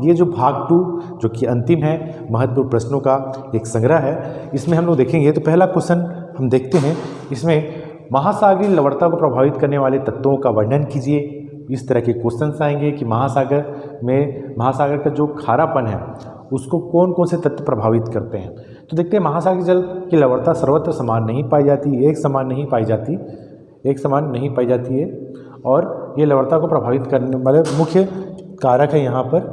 ये जो भाग 2 जो कि अंतिम है महत्वपूर्ण प्रश्नों का एक संग्रह है, इसमें हम लोग देखेंगे। तो पहला क्वेश्चन हम देखते हैं, इसमें महासागरीय लवणता को प्रभावित करने वाले तत्वों का वर्णन कीजिए। इस तरह के क्वेश्चंस आएंगे कि महासागर का जो खारापन है उसको कौन कौन से तत्व प्रभावित करते हैं। तो देखते हैं, महासागरीय जल की लवणता सर्वत्र समान नहीं पाई जाती, एक समान नहीं पाई जाती है, और ये लवणता को प्रभावित करने वाले मुख्य कारक है यहाँ पर।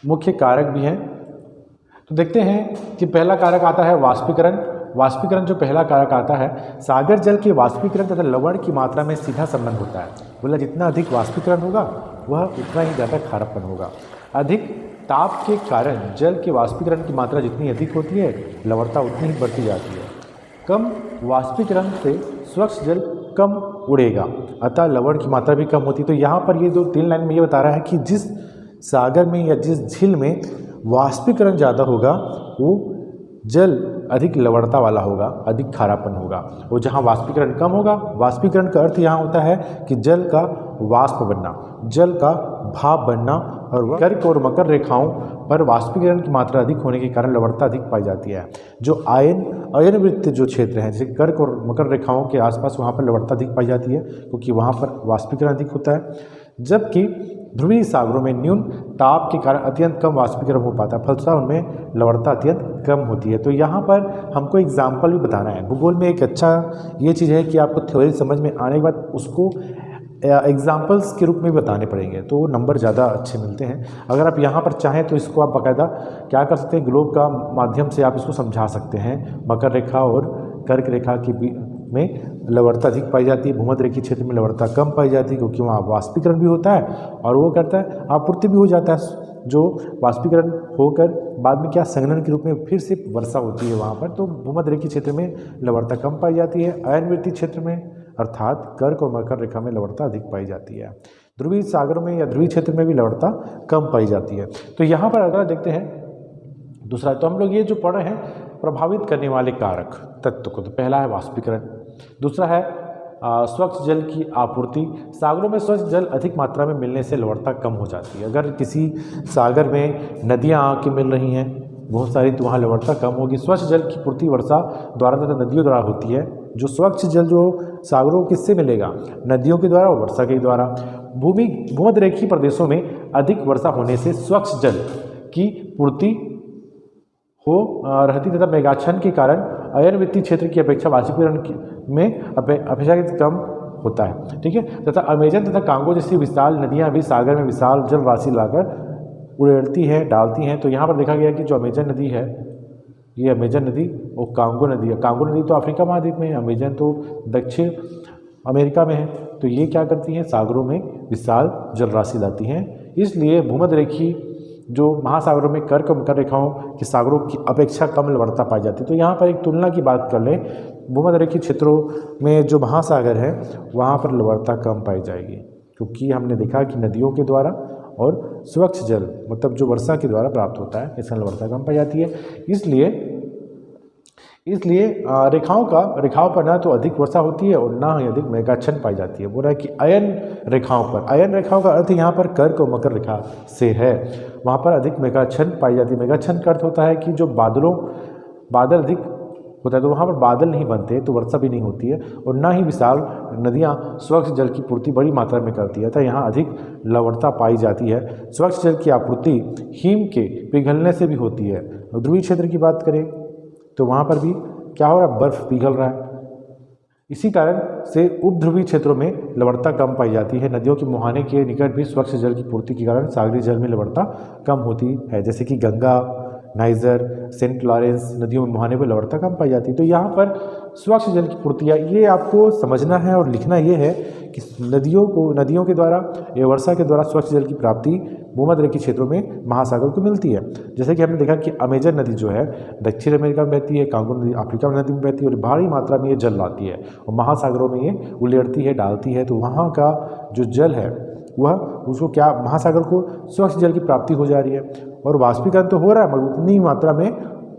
मुख्य कारक भी हैं। तो देखते हैं कि पहला कारक आता है वाष्पीकरण जो पहला कारक आता है, सागर जल के वाष्पीकरण तथा लवण की मात्रा में सीधा संबंध होता है। बोला जितना अधिक वाष्पीकरण होगा वह उतना ही ज़्यादा खारापन होगा। अधिक ताप के कारण जल के वाष्पीकरण की मात्रा जितनी अधिक होती है लवणता उतनी ही बढ़ती जाती है। कम वाष्पीकरण से स्वच्छ जल कम उड़ेगा, अतः लवण की मात्रा भी कम होती है। तो यहाँ पर ये जो 3 लाइन में ये बता रहा है कि जिस सागर में या जिस झील में वाष्पीकरण ज़्यादा होगा वो जल अधिक लवणता वाला होगा, अधिक खारापन होगा। और जहाँ वाष्पीकरण कम होगा, वाष्पीकरण का अर्थ यहाँ होता है कि जल का वाष्प बनना, जल का भाप बनना, और कर्क और मकर रेखाओं पर वाष्पीकरण की मात्रा अधिक होने के कारण लवणता अधिक पाई जाती है। जो आयन वृत्त जो क्षेत्र हैं, जैसे कर्क और मकर रेखाओं के आसपास, वहाँ पर लवणता अधिक पाई जाती है क्योंकि वहाँ पर वाष्पीकरण अधिक होता है। जबकि ध्रुवीय सागरों में न्यून ताप के कारण अत्यंत कम वाष्पीकरण हो पाता है, फलतः उनमें लवणता अत्यंत कम होती है। तो यहाँ पर हमको एग्जाम्पल भी बताना है। भूगोल में एक अच्छा ये चीज़ है कि आपको थ्योरी समझ में आने के बाद उसको एग्जाम्पल्स के रूप में बताने पड़ेंगे, तो नंबर ज़्यादा अच्छे मिलते हैं। अगर आप यहाँ पर चाहें तो इसको आप बाकायदा क्या कर सकते हैं, ग्लोब का माध्यम से आप इसको समझा सकते हैं। मकर रेखा और कर्क रेखा की में लवणता अधिक पाई जाती है, भूमध्य रेखीय क्षेत्र में लवणता कम पाई जाती है क्योंकि वहाँ वाष्पीकरण भी होता है और वो करता है आपूर्ति भी हो जाता है। जो वाष्पीकरण होकर बाद में क्या संघनन के रूप में फिर से वर्षा होती है वहाँ पर, तो भूमध्य रेखीय क्षेत्र में लवणता कम पाई जाती है। आयनवृत्तीय क्षेत्र में अर्थात कर्क और मकर रेखा में लवणता अधिक पाई जाती है। ध्रुवीय सागरों में या ध्रुवीय क्षेत्र में भी लवणता कम पाई जाती है। तो यहाँ पर अगर देखते हैं दूसरा, तो हम लोग ये जो पढ़ रहे हैं प्रभावित करने वाले कारक तत्व को, तो पहला है वाष्पीकरण, दूसरा है स्वच्छ जल की आपूर्ति। सागरों में स्वच्छ जल अधिक मात्रा में मिलने से लवणता कम हो जाती है। अगर किसी सागर में नदियाँ आके मिल रही हैं बहुत सारी, तो वहाँ लवणता कम होगी। स्वच्छ जल की पूर्ति वर्षा द्वारा तथा नदियों द्वारा होती है। जो स्वच्छ जल जो सागरों किससे मिलेगा, नदियों के द्वारा और वर्षा के द्वारा। भूमध्य रेखीय प्रदेशों में अधिक वर्षा होने से स्वच्छ जल की पूर्ति हो रहती तथा मेघाच्छन्न के कारण आयनवृत्तीय क्षेत्र की अपेक्षा वाष्पीकरण में अपेक्षाकृत कम होता है। ठीक है, तथा अमेजन तथा कांगो जैसी विशाल नदियां भी सागर में विशाल जल राशि लाकर उड़ेड़ती हैं, डालती हैं। तो यहाँ पर देखा गया कि जो अमेजन नदी है, ये अमेजन नदी और कांगो नदी है। कांगो नदी तो अफ्रीका महाद्वीप में है, अमेजन तो दक्षिण अमेरिका में है। तो ये क्या करती हैं, सागरों में विशाल जल राशि लाती हैं। इसलिए भूमध्य रेखीय जो महासागरों में कर्क और मकर रेखाओं की सागरों की अपेक्षा कम लवणता पाई जाती है। तो यहाँ पर एक तुलना की बात कर लें, भूमध्य रेखीय क्षेत्रों में जो महासागर है वहाँ पर लवणता कम पाई जाएगी क्योंकि हमने देखा कि नदियों के द्वारा और स्वच्छ जल मतलब जो वर्षा के द्वारा प्राप्त होता है, इसमें लवणता कम पाई जाती है। इसलिए रेखाओं पर ना तो अधिक वर्षा होती है और ना ही अधिक मेघाच्छन्न पाई जाती है। बोल रहा है कि अयन रेखाओं का अर्थ यहाँ पर कर्क और मकर रेखा से है, वहाँ पर अधिक मेघाच्छन्न पाई जाती है। मेघाच्छन्न का अर्थ होता है कि जो बादल अधिक होता है तो वहाँ पर बादल नहीं बनते, तो वर्षा भी नहीं होती है, और ना ही विशाल नदियाँ स्वच्छ जल की पूर्ति बड़ी मात्रा में करती है, तो यहाँ अधिक लवणता पाई जाती है। स्वच्छ जल की आपूर्ति हिम के पिघलने से भी होती है। ध्रुवीय क्षेत्र की बात करें तो वहाँ पर भी क्या हो रहा है, बर्फ पिघल रहा है। इसी कारण से उपध्रुवीय क्षेत्रों में लवणता कम पाई जाती है। नदियों के मुहाने के निकट भी स्वच्छ जल की पूर्ति के कारण सागरीय जल में लवणता कम होती है, जैसे कि गंगा, नाइजर, सेंट लॉरेंस नदियों में मुहाने पर लवणता कम पाई जाती है। तो यहाँ पर स्वच्छ जल की पूर्ति ये आपको समझना है और लिखना ये है कि नदियों के द्वारा या वर्षा के द्वारा स्वच्छ जल की प्राप्ति भूमध्य रेखीय क्षेत्रों में महासागर को मिलती है। जैसे कि हमने देखा कि अमेजन नदी जो है दक्षिण अमेरिका में बहती है, कांगो नदी अफ्रीका नदी में बहती है और भारी मात्रा में ये जल लाती है और महासागरों में ये उलेड़ती है, डालती है। तो वहाँ का जो जल है वह उसको क्या महासागर को स्वच्छ जल की प्राप्ति हो जा रही है और वाष्पीकरण तो हो रहा है मगर उतनी मात्रा में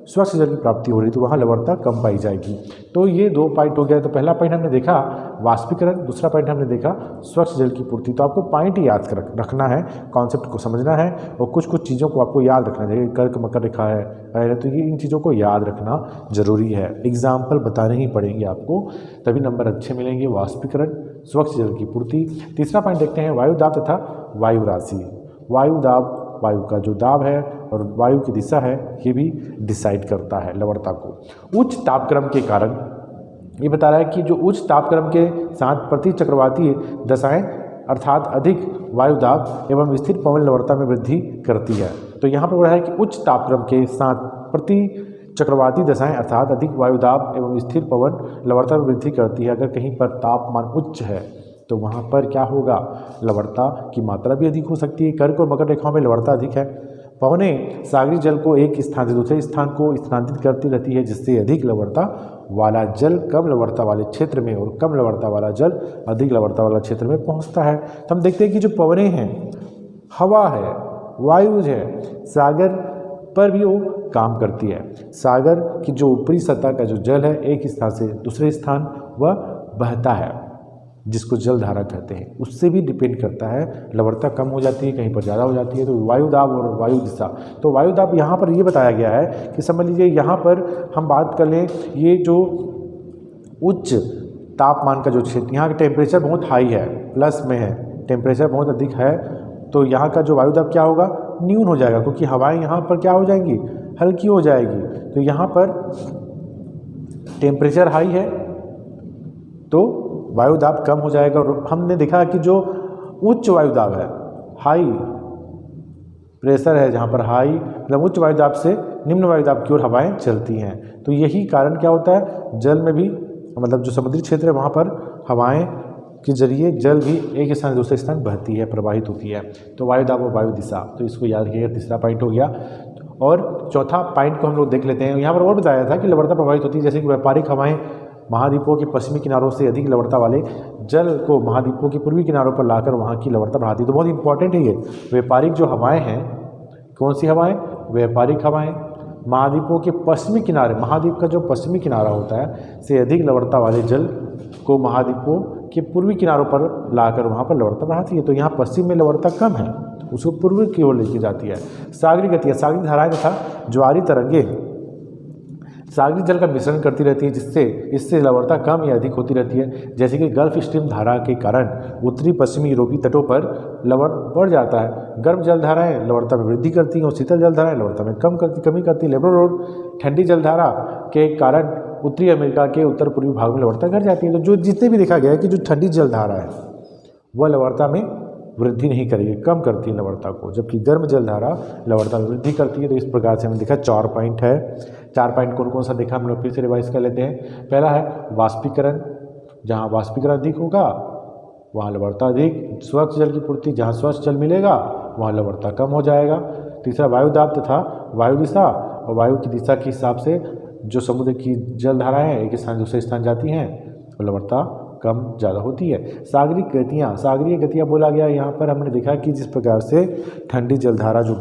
स्वच्छ जल की प्राप्ति हो रही तो वहाँ लवणता कम पाई जाएगी। तो ये 2 पॉइंट हो गया। तो पहला पॉइंट हमने देखा वाष्पीकरण, दूसरा पॉइंट हमने देखा स्वच्छ जल की पूर्ति। तो आपको पॉइंट याद रखना है, कॉन्सेप्ट को समझना है और कुछ चीज़ों को आपको याद रखना चाहिए। कर्क मकर रेखा है तो ये इन चीज़ों को याद रखना जरूरी है। एग्जाम्पल बताने ही पड़ेंगे आपको, तभी नंबर अच्छे मिलेंगे। वाष्पीकरण, स्वच्छ जल की पूर्ति। तीसरा पॉइंट देखते हैं वायु दाब तथा वायु राशि। वायु दाब, वायु का जो दाब है और वायु की दिशा है ये भी डिसाइड करता है लवणता को। उच्च तापक्रम के कारण ये बता रहा है कि जो उच्च तापक्रम के साथ प्रति चक्रवाती दशाएं अर्थात अधिक वायु दाब एवं स्थिर पवन लवणता में वृद्धि करती है। तो यहाँ पर बोल रहा है कि उच्च तापक्रम के साथ प्रति चक्रवाती दशाएं अर्थात अधिक वायु दाब एवं स्थिर पवन लवणता में वृद्धि करती है। अगर कहीं पर तापमान उच्च है तो वहाँ पर क्या होगा, लवणता की मात्रा भी अधिक हो सकती है। कर्क और मकर रेखाओं में लवणता अधिक है। पवनें सागरीय जल को एक स्थान से दूसरे स्थान को स्थानांतरित करती रहती है, जिससे अधिक लवणता वाला जल कम लवणता वाले क्षेत्र में और कम लवणता वाला जल अधिक लवणता वाला क्षेत्र में पहुँचता है। तो हम देखते हैं कि जो पवनें हैं, हवा है, वायु है, सागर पर भी वो काम करती है। सागर की जो ऊपरी सतह का जो जल है एक स्थान से दूसरे स्थान वह बहता है, जिसको जलधारा कहते हैं, उससे भी डिपेंड करता है। लवणता कम हो जाती है, कहीं पर ज़्यादा हो जाती है। तो वायु दाब और वायु दिशा, तो वायु दाब यहाँ पर ये बताया गया है कि समझ लीजिए यहाँ पर हम बात कर लें, ये जो उच्च तापमान का जो क्षेत्र, यहाँ का टेम्परेचर बहुत हाई है, प्लस में है, टेम्परेचर बहुत अधिक है, तो यहाँ का जो वायु दाब क्या होगा, न्यून हो जाएगा, क्योंकि हवाएं यहाँ पर क्या हो जाएंगी, हल्की हो जाएगी। तो यहाँ पर टेम्परेचर हाई है तो वायु दाब कम हो जाएगा। और हमने देखा कि जो उच्च वायु दाब है, हाई प्रेशर है, जहाँ पर हाई मतलब उच्च वायु दाब से निम्न वायु दाब की ओर हवाएं चलती हैं। तो यही कारण क्या होता है, जल में भी मतलब जो समुद्री क्षेत्र है वहाँ पर हवाएं के जरिए जल भी एक स्थान से दूसरे स्थान बहती है, प्रवाहित होती है। तो वायु दाब और वायु दिशा, तो इसको याद रखिएगा, तीसरा पॉइंट हो गया। और चौथा पॉइंट को हम लोग देख लेते हैं। यहाँ पर और बताया था कि लवणता प्रभावित होती है, जैसे कि व्यापारिक हवाएं महाद्वीपों के पश्चिमी किनारों से अधिक लवणता वाले जल को महाद्वीपों के पूर्वी किनारों पर लाकर वहाँ की लवणता बढ़ाती है। तो बहुत इंपॉर्टेंट है ये व्यापारिक जो हवाएं हैं। कौन सी हवाएं, व्यापारिक हवाएं महाद्वीपों के पश्चिमी किनारे, महाद्वीप का जो पश्चिमी किनारा होता है से अधिक लवणता वाले जल को महाद्वीपों के पूर्वी किनारों पर लाकर वहाँ पर लवणता बढ़ाती है। तो यहाँ पश्चिम में लवणता कम है, उसको पूर्व की ओर लेके जाती है। सागरीय गतियाँ, सागरीय धाराएं तथा ज्वारी तरंगे सागरीय जल का मिश्रण करती रहती है, जिससे इससे लवणता कम या अधिक होती रहती है। जैसे कि गल्फ स्ट्रीम धारा के कारण उत्तरी पश्चिमी यूरोपीय तटों पर लवण बढ़ जाता है। गर्म जलधाराएं लवणता में वृद्धि करती हैं और शीतल जलधाराएं लवणता में कमी करती हैं। लेब्राडोर ठंडी जलधारा के कारण उत्तरी अमेरिका के उत्तर पूर्वी भाग में लवणता घट जाती है। तो जो जितने भी देखा गया है कि जो ठंडी जलधारा है वह लवणता में वृद्धि नहीं करेगी, कम करती है लवणता को, जबकि गर्म जलधारा लवणता में वृद्धि करती है। तो इस प्रकार से हमने देखा 4 पॉइंट है। 4 पॉइंट कौन कौन सा देखा हम लोग फिर से रिवाइज कर लेते हैं। पहला है वाष्पीकरण, जहाँ वाष्पीकरण अधिक होगा वहाँ लवणता अधिक। स्वच्छ जल की पूर्ति, जहाँ स्वच्छ जल मिलेगा वहाँ लवणता कम हो जाएगा। तीसरा वायु दाब तथा वायु दिशा, और वायु की दिशा के हिसाब से जो समुद्र की जलधाराएँ एक स्थान से दूसरे स्थान जाती हैं तो लवणता कम ज़्यादा होती है। सागरीय गतियाँ, सागरीय गतियाँ बोला गया यहाँ पर हमने देखा कि जिस प्रकार से ठंडी जलधारा जो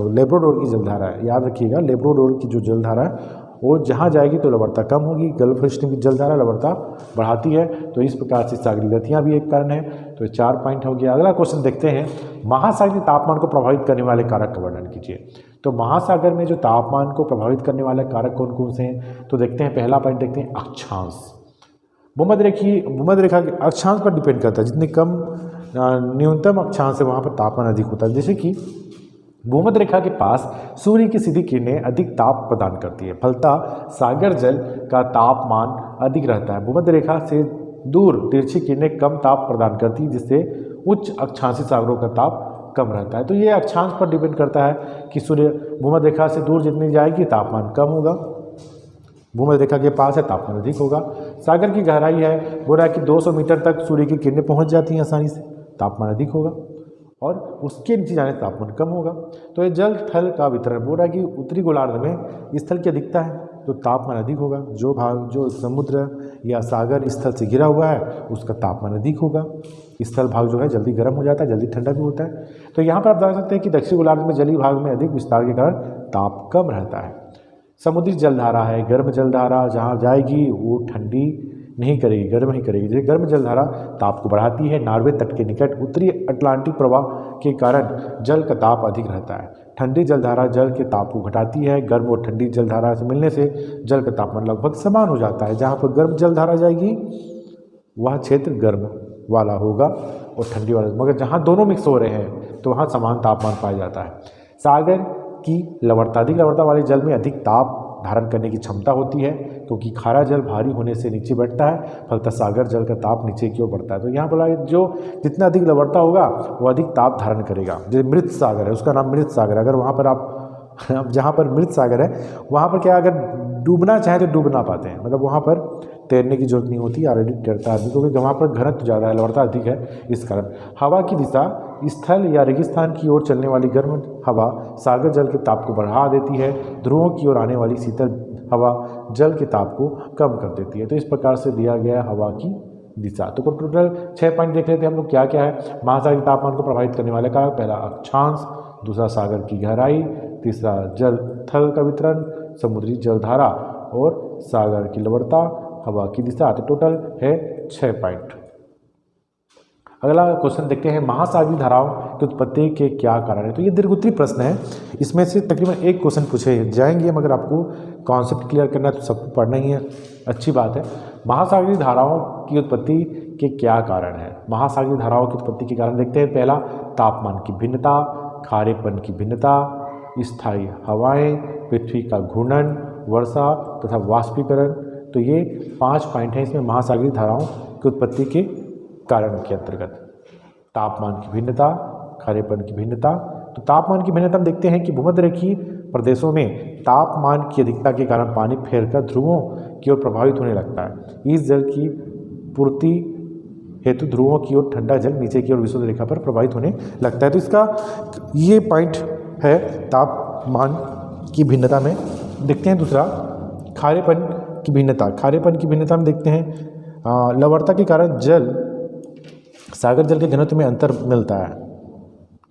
लेब्राडोर की जलधारा है, याद रखिएगा लेब्राडोर की जो जलधारा है वो जहाँ जाएगी तो लवणता कम होगी, गल्फ स्ट्रीम की जलधारा लवणता बढ़ाती है। तो इस प्रकार से सागरीय गतियाँ भी एक कारण है। तो 4 पॉइंट हो गया। अगला क्वेश्चन देखते हैं, महासागरीय तापमान को प्रभावित करने वाले कारक का वर्णन कीजिए। तो महासागर में जो तापमान को प्रभावित करने वाले कारक कौन कौन से हैं, तो देखते हैं। पहला पॉइंट देखते हैं अक्षांश। भूमध्य रेखा के अक्षांश पर डिपेंड करता है, जितनी कम न्यूनतम अक्षांश है वहाँ पर तापमान अधिक होता है। जैसे कि भूमध्य रेखा के पास सूर्य की सीधी किरणें अधिक ताप प्रदान करती है, फलतः सागर जल का तापमान अधिक रहता है। भूमध्य रेखा से दूर तिरछी किरणें कम ताप प्रदान करती है, जिससे उच्च अक्षांशीय सागरों का ताप कम रहता है। तो ये अक्षांश पर डिपेंड करता है कि सूर्य भूमध्य रेखा से दूर जितनी जाएगी तापमान कम होगा, भूमध्य रेखा के पास है तापमान अधिक होगा। सागर की गहराई है, बोल रहा है कि 200 मीटर तक सूर्य की किरणें पहुंच जाती हैं आसानी से, तापमान अधिक होगा, और उसके नीचे जाने से तापमान कम होगा। तो ये जल थल का वितरण, बोल रहा है कि उत्तरी गोलार्ध में स्थल की अधिकता है तो तापमान अधिक होगा। जो भाग जो समुद्र या सागर स्थल से घिरा हुआ है उसका तापमान अधिक होगा। स्थल भाग जो है जल्दी गर्म हो जाता है, जल्दी ठंडा भी होता है। तो यहाँ पर आप देख सकते हैं कि दक्षिणी गोलार्ध में जलीय भाग में अधिक विस्तार के कारण ताप कम रहता है। समुद्री जलधारा है, गर्म जलधारा जहाँ जाएगी वो ठंडी नहीं करेगी, गर्म ही करेगी। जैसे गर्म जलधारा ताप को बढ़ाती है। नॉर्वे तट के निकट उत्तरी अटलांटिक प्रवाह के कारण जल का ताप अधिक रहता है। ठंडी जलधारा जल के ताप को घटाती है। गर्म और ठंडी जलधारा से मिलने से जल का तापमान लगभग समान हो जाता है। जहाँ पर गर्म जलधारा जाएगी वह क्षेत्र गर्म वाला होगा और ठंडी वाला, मगर जहाँ दोनों मिक्स हो रहे हैं तो वहाँ समान तापमान पाया जाता है। सागर की लवणता, अधिक लवणता वाले जल में अधिक ताप धारण करने की क्षमता होती है, क्योंकि खारा जल भारी होने से नीचे बैठता है, फलतः सागर जल का ताप नीचे की ओर बढ़ता है। तो यहाँ बोला जो जितना अधिक लवणता होगा वो अधिक ताप धारण करेगा। जैसे मृत सागर है, उसका नाम मृत सागर है। अगर वहाँ पर आप जहाँ पर मृत सागर है वहाँ पर क्या, अगर डूबना चाहें तो डूब ना पाते हैं, मतलब वहाँ पर तैरने की जरूरत नहीं होती, ऑलरेडी तैरता आदमी, क्योंकि वहाँ पर घनत्व ज़्यादा है, लवणता अधिक है। इस कारण हवा की दिशा स्थल या रेगिस्तान की ओर चलने वाली गर्म हवा सागर जल के ताप को बढ़ा देती है। ध्रुवों की ओर आने वाली शीतल हवा जल के ताप को कम कर देती है। तो इस प्रकार से दिया गया हवा की दिशा। तो टोटल 6 पॉइंट देख लेते हैं हम लोग क्या क्या है। महासागर तापमान को प्रभावित करने वाले कारक, पहला अक्षांश, दूसरा सागर की गहराई, तीसरा जल थल का वितरण, समुद्री जलधारा और सागर की लवणता, हवा की दिशा। तो टोटल है 6 पॉइंट। अगला क्वेश्चन देखते हैं, महासागरीय धाराओं की उत्पत्ति के क्या कारण है। तो ये दीर्घोत्तरीय प्रश्न है, इसमें से तकरीबन एक क्वेश्चन पूछे जाएंगे, मगर आपको कॉन्सेप्ट क्लियर करना है तो सबको पढ़ना ही है, अच्छी बात है। महासागरीय धाराओं की उत्पत्ति के क्या कारण है। महासागरीय धाराओं की उत्पत्ति के कारण देखते हैं, पहला तापमान की भिन्नता, खारेपन की भिन्नता, स्थायी हवाएं, पृथ्वी का घूर्णन, वर्षा तथा वाष्पीकरण। तो ये 5 पॉइंट हैं इसमें महासागरीय धाराओं की उत्पत्ति के कारण के अंतर्गत। तापमान की भिन्नता, खारेपन की भिन्नता। तो तापमान की भिन्नता हम देखते हैं कि भूमध्यरेखीय प्रदेशों में तापमान की अधिकता के कारण पानी फैलकर ध्रुवों की ओर प्रभावित होने लगता है। इस जल की पूर्ति हेतु ध्रुवों की ओर ठंडा जल नीचे की ओर विषुवत रेखा पर प्रभावित होने लगता है। तो इसका ये पॉइंट है तापमान की भिन्नता में। देखते हैं दूसरा, खारेपन की भिन्नता। खारेपन की भिन्नता में देखते हैं लवणता के कारण जल सागर जल के घनत्व में अंतर मिलता है।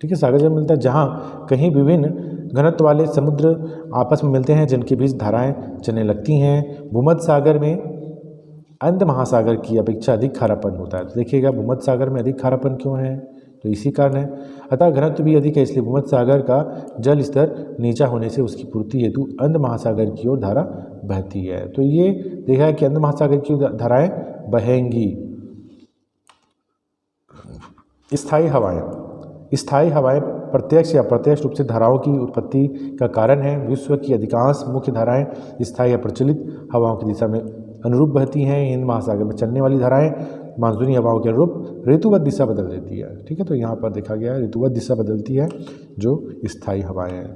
ठीक है, सागर जल मिलता है जहाँ कहीं विभिन्न घनत्व वाले समुद्र आपस में मिलते हैं जिनके बीच धाराएं चलने लगती हैं। भूमध्य सागर में अंध महासागर की अपेक्षा अधिक खारापन होता है। तो देखिएगा भूमध्य सागर में अधिक खारापन क्यों है, तो इसी कारण है। अतः घनत्व भी अधिक है, इसलिए भूमध्य सागर का जल स्तर नीचा होने से उसकी पूर्ति हेतु अंध महासागर की ओर धारा बहती है। तो ये देखा है कि अंध महासागर की ओर धाराएं बहेंगी। स्थायी हवाएं। स्थायी हवाएं प्रत्यक्ष या अप्रत्यक्ष रूप से धाराओं की उत्पत्ति का कारण है। विश्व की अधिकांश मुख्य धाराएं स्थायी या प्रचलित हवाओं की दिशा में अनुरूप बहती हैं। हिंद महासागर में चलने वाली धाराएं मानसूनी हवाओं के अनुरूप ऋतुवत दिशा बदल देती है। ठीक है, तो यहाँ पर देखा गया है ऋतुवत दिशा बदलती है जो स्थायी हवाएं हैं।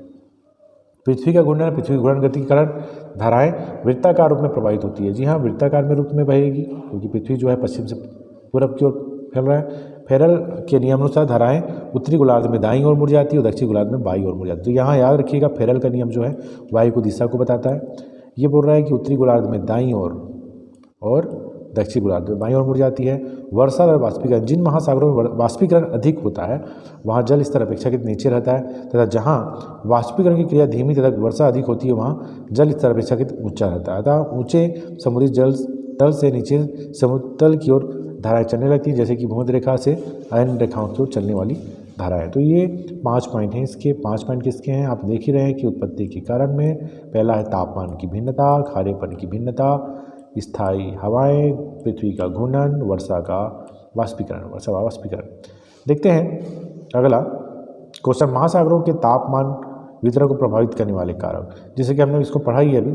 पृथ्वी का घूर्णन, पृथ्वी की घूर्णन गति के कारण धाराएं वृत्ताकार रूप में प्रभावित होती है। जी हाँ, वृत्ताकार में रूप में बहेगी, क्योंकि पृथ्वी जो है पश्चिम से पूरब की ओर फैल रहा है। फेरल के नियमानुसार धाराएं उत्तरी गोलार्ध में दाईं ओर मुड़ जाती है और दक्षिणी गोलार्ध में बाईं ओर मुड़ जाती है। तो यहाँ याद रखिएगा फेरल का नियम जो है वायु को दिशा को बताता है। ये बोल रहा है कि उत्तरी गोलार्ध में दाईं ओर और दक्षिणी गोलार्ध में बाईं ओर मुड़ जाती है। वर्षा और वाष्पीकरण, जिन महासागरों में वाष्पीकरण अधिक होता है वहाँ जल स्तर अपेक्षाकृत नीचे रहता है, तथा जहाँ वाष्पीकरण की क्रिया धीमी तथा वर्षा अधिक होती है वहाँ जल स्तर अपेक्षाकृत ऊंचा रहता है। अतः ऊंचे समुद्री जल तल से नीचे समुद्र तल की ओर धाराएं चलने लगती हैं, जैसे कि भूमध्य रेखा से अयन रेखाओं की ओर चलने वाली धाराएं। तो ये 5 पॉइंट हैं इसके। 5 पॉइंट किसके हैं, आप देख ही रहे हैं कि उत्पत्ति के कारण में पहला है तापमान की भिन्नता, खारेपन की भिन्नता, स्थायी हवाएं, पृथ्वी का घूर्णन, वर्षा का वाष्पीकरण, वर्षा वाष्पीकरण। देखते हैं अगला क्वेश्चन, महासागरों के तापमान वितरण को प्रभावित करने वाले कारक। जैसे कि हमने इसको पढ़ा ही है अभी,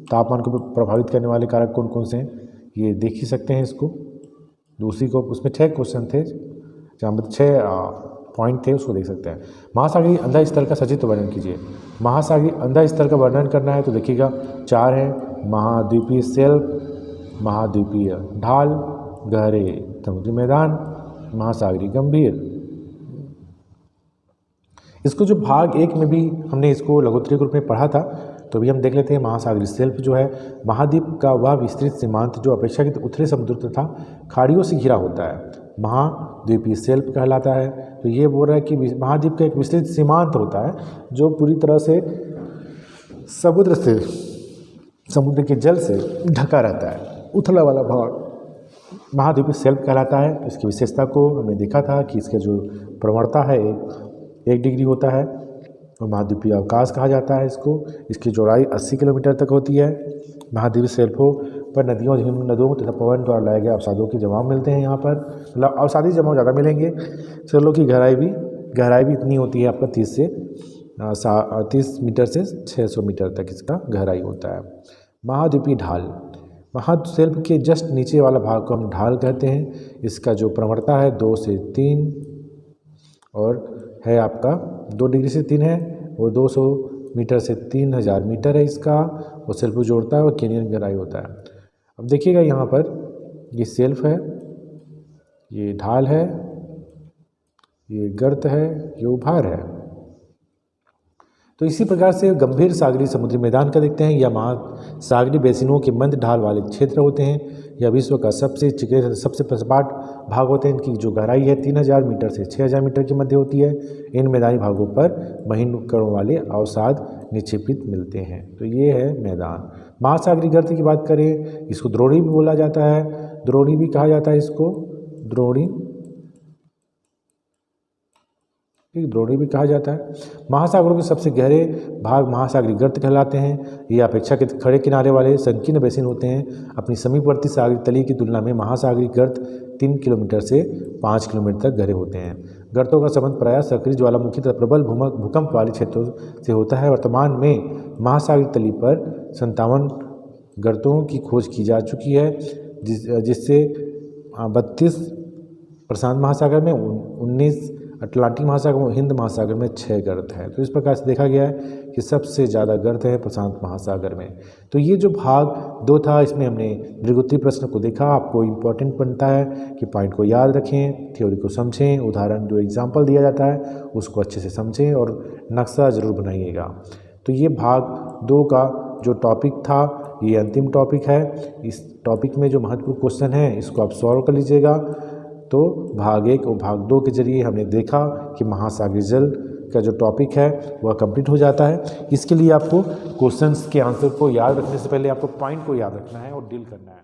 तापमान को प्रभावित करने वाले कारक कौन कौन से हैं ये देख ही सकते हैं इसको। दूसरी को उसमें 6 क्वेश्चन थे, जहाँ पर 6 पॉइंट थे, उसको देख सकते हैं। महासागरीय अंधा स्थल का सचित्र वर्णन कीजिए। महासागरीय अंधा स्थल का वर्णन करना है तो देखिएगा 4 है, महाद्वीपीय शेल्फ, महाद्वीपीय ढाल, गहरे समुद्री मैदान, महासागरीय गंभीर। इसको जो भाग 1 में भी हमने इसको लघुत्तरीय रूप में पढ़ा था, तो अभी हम देख लेते हैं। महासागरीय शेल्फ जो है महाद्वीप का वह विस्तृत सीमांत जो अपेक्षाकृत उत्तरी समुद्र तथा खाड़ियों से घिरा होता है, महाद्वीपीय शेल्फ कहलाता है। तो ये बोल रहा है कि महाद्वीप का एक विस्तृत सीमांत होता है जो पूरी तरह से समुद्र से समुद्र के जल से ढका रहता है। उथला वाला भाग महाद्वीपीय शेल्फ कहलाता है। इसकी विशेषता को हमने देखा था कि इसका जो प्रवणता है 1 डिग्री होता है और महाद्वीपीय अवकाश कहा जाता है इसको। इसकी चौड़ाई 80 किलोमीटर तक होती है। महाद्वीपीय शेल्फों पर नदियों, हिम नदियों तथा पवन द्वारा लाए गए अवसादों के जमाव मिलते हैं। यहाँ पर मतलब अवसादी जमाव ज़्यादा मिलेंगे। चलो की गहराई भी इतनी होती है आपका 30 मीटर से 600 मीटर तक इसका गहराई होता है। महाद्वीपीय ढाल, महाद्वीप के जस्ट नीचे वाला भाग को हम ढाल कहते हैं। इसका जो प्रवणता है 2 से 3 और है आपका 2 डिग्री से 3 है और 200 मीटर से 3000 मीटर है इसका। वो सेल्फ जोड़ता है और कैनियन गहराई होता है। अब देखिएगा यहाँ पर ये सेल्फ है, ये ढाल है, ये गर्त है, ये उभार है। तो इसी प्रकार से गंभीर सागरीय समुद्री मैदान का देखते हैं या महासागरीय बेसिनों के मंद ढाल वाले क्षेत्र होते हैं। यह विश्व का सबसे चिकने सबसे सपाट भाग होते हैं। इनकी जो गहराई है 3000 मीटर से 6000 मीटर के मध्य होती है। इन मैदानी भागों पर महीन कणों वाले अवसाद निक्षेपित मिलते हैं। तो ये है मैदान। महासागरीय गर्त की बात करें, इसको द्रोणी भी बोला जाता है, द्रोणी भी कहा जाता है इसको, द्रोणी भी कहा जाता है। महासागरों के सबसे गहरे भाग महासागरीय गर्त कहलाते हैं। ये अपेक्षाकृत खड़े किनारे वाले संकीर्ण बेसिन होते हैं। अपनी समीपवर्ती सागरीय तली की तुलना में महासागरीय गर्त 3 किलोमीटर से 5 किलोमीटर तक गहरे होते हैं। गर्तों का संबंध प्रायः सक्रिय ज्वालामुखी तथा प्रबल भूकंप वाले क्षेत्रों से होता है। वर्तमान में महासागरीय तली पर 57 गर्तों की खोज की जा चुकी है, जिससे 32 प्रशांत महासागर में, 19 अटलांटिक महासागर में, हिंद महासागर में 6 गर्त है। तो इस प्रकार से देखा गया है कि सबसे ज़्यादा गर्त है प्रशांत महासागर में। तो ये जो भाग 2 था, इसमें हमने दीर्घोत्तरीय प्रश्न को देखा। आपको इम्पोर्टेंट बनता है कि पॉइंट को याद रखें, थ्योरी को समझें, उदाहरण जो एग्जाम्पल दिया जाता है उसको अच्छे से समझें और नक्शा ज़रूर बनाइएगा। तो ये भाग 2 का जो टॉपिक था ये अंतिम टॉपिक है। इस टॉपिक में जो महत्वपूर्ण क्वेश्चन है इसको आप सॉल्व कर लीजिएगा। तो भाग 1 और भाग 2 के जरिए हमने देखा कि महासागरीय जल का जो टॉपिक है वह कंप्लीट हो जाता है। इसके लिए आपको क्वेश्चंस के आंसर को याद रखने से पहले आपको पॉइंट को याद रखना है और डील करना है।